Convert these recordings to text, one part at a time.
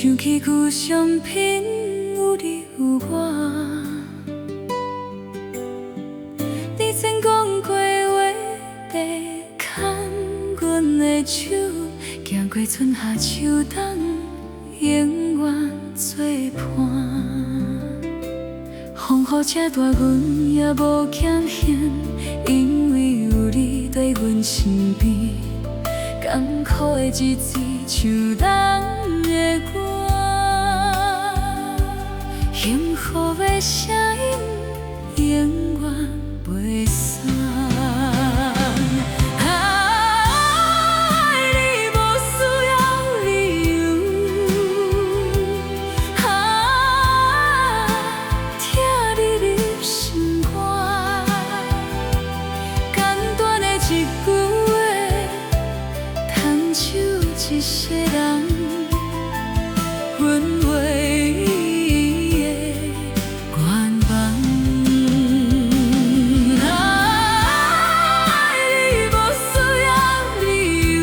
想起旧相片，有你有我。你曾讲过话，地牵阮的手，行过春夏秋冬，永远作伴。风雨车大，阮也无惊险，因为有你在阮身边。艰苦的日子像人的歌，幸福的声音永远袂散。爱你无需要理由，听你入心肝，简单的一句话，弹奏一世人阮唯一的愿望。爱你无需要理由，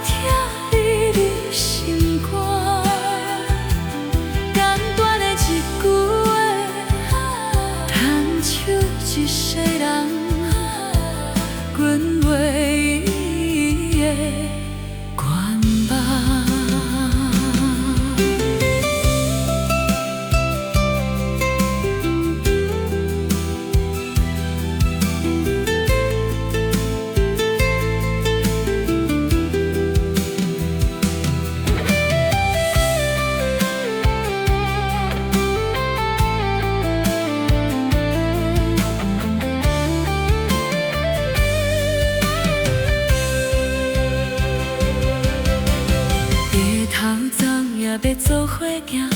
听你入心肝，简单的一句话，弹奏一世人阮唯一的愿望。日头总也要做伙行，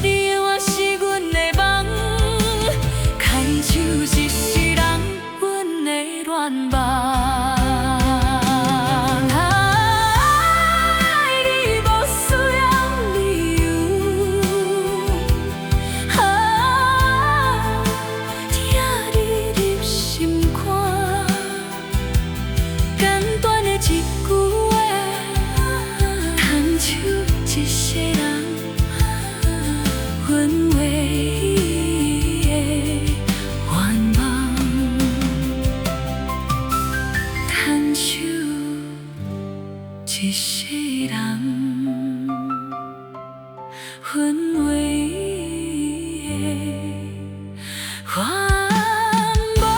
你永远是阮的梦，牵手一世人，阮的愿望。爱你无需要理由，听你入心肝，简单的一句话，弹奏一世人，阮唯一的愿望。弹奏一世人，阮唯一的愿望。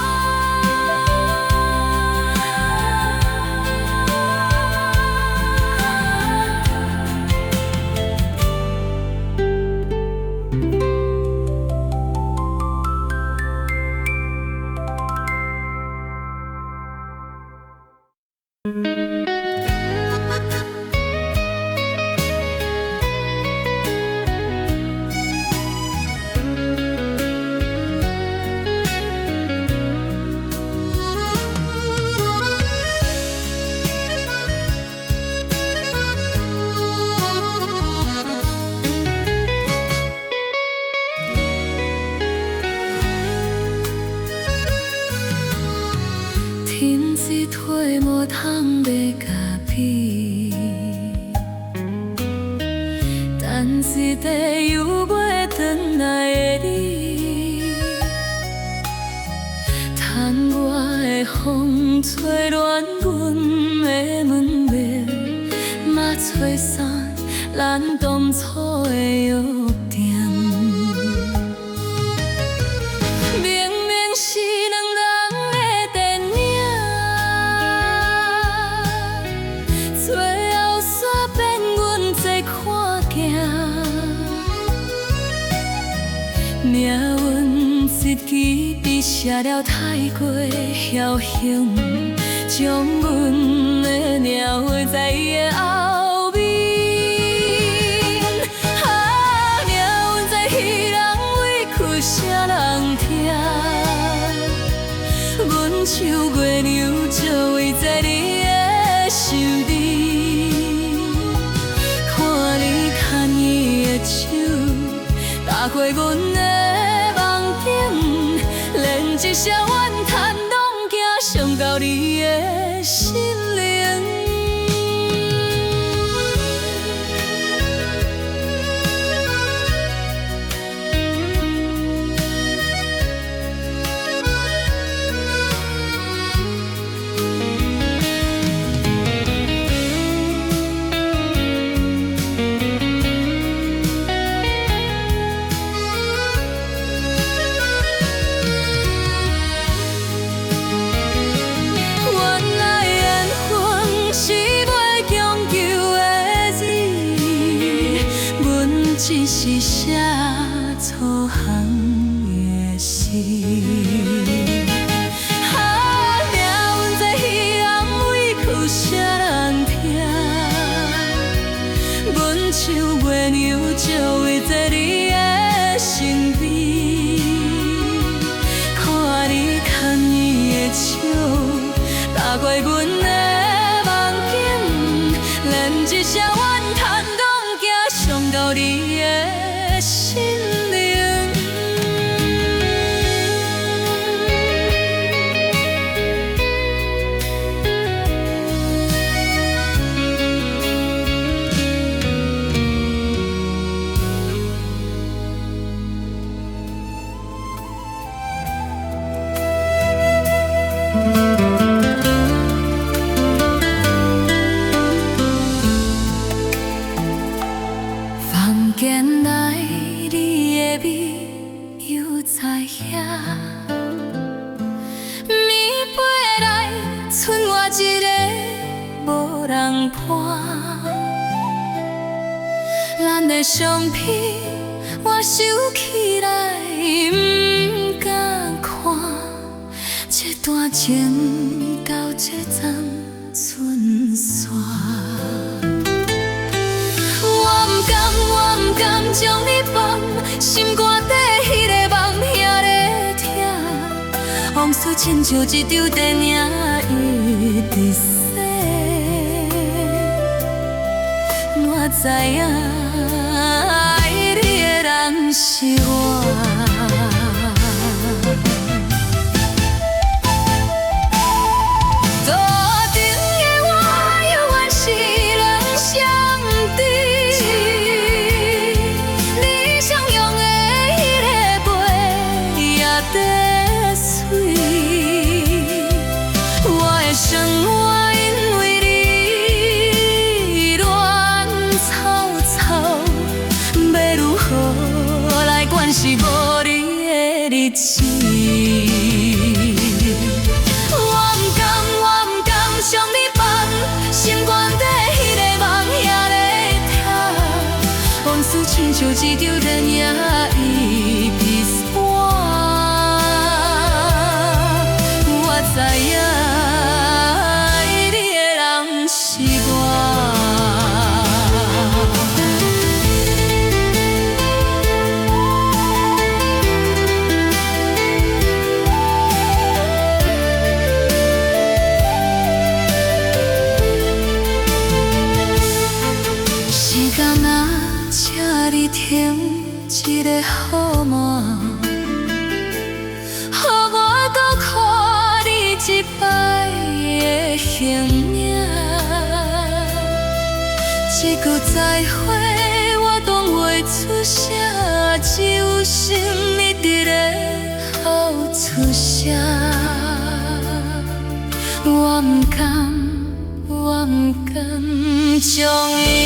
天水退无通要甲比，但是地犹袂转来的你，窗外的风吹乱阮的门面，嘛吹散咱当初的约定。明明是两人的电影，最后煞变阮坐看镜。命运一支笔写了太过侥幸，将阮的领画在伊的后面。命运在彼人委屈啥人听？阮像月亮照位在你的手里，看你牵伊的手，踏过阮的梦境，连一声怨叹拢惊伤到你的心灵。引导你的心灵。房间内你的美犹在遐，暝飞来，剩我一个无人伴。咱的相片我收起来，不敢看，这段情到这站春线。我不甘将你放，心肝底迄个梦遐咧疼，往事亲像一场电影一直说，我知影爱你的人是我。是无你的日子，我不甘将你放，心肝底迄个梦遐咧疼，往事亲像一场电影一直播，我知影爱你的人是我。请你停一个号码，予我搁看你一摆的形影。一句再会，我讲袂出声，只有心一直咧哭出声。我不甘将伊。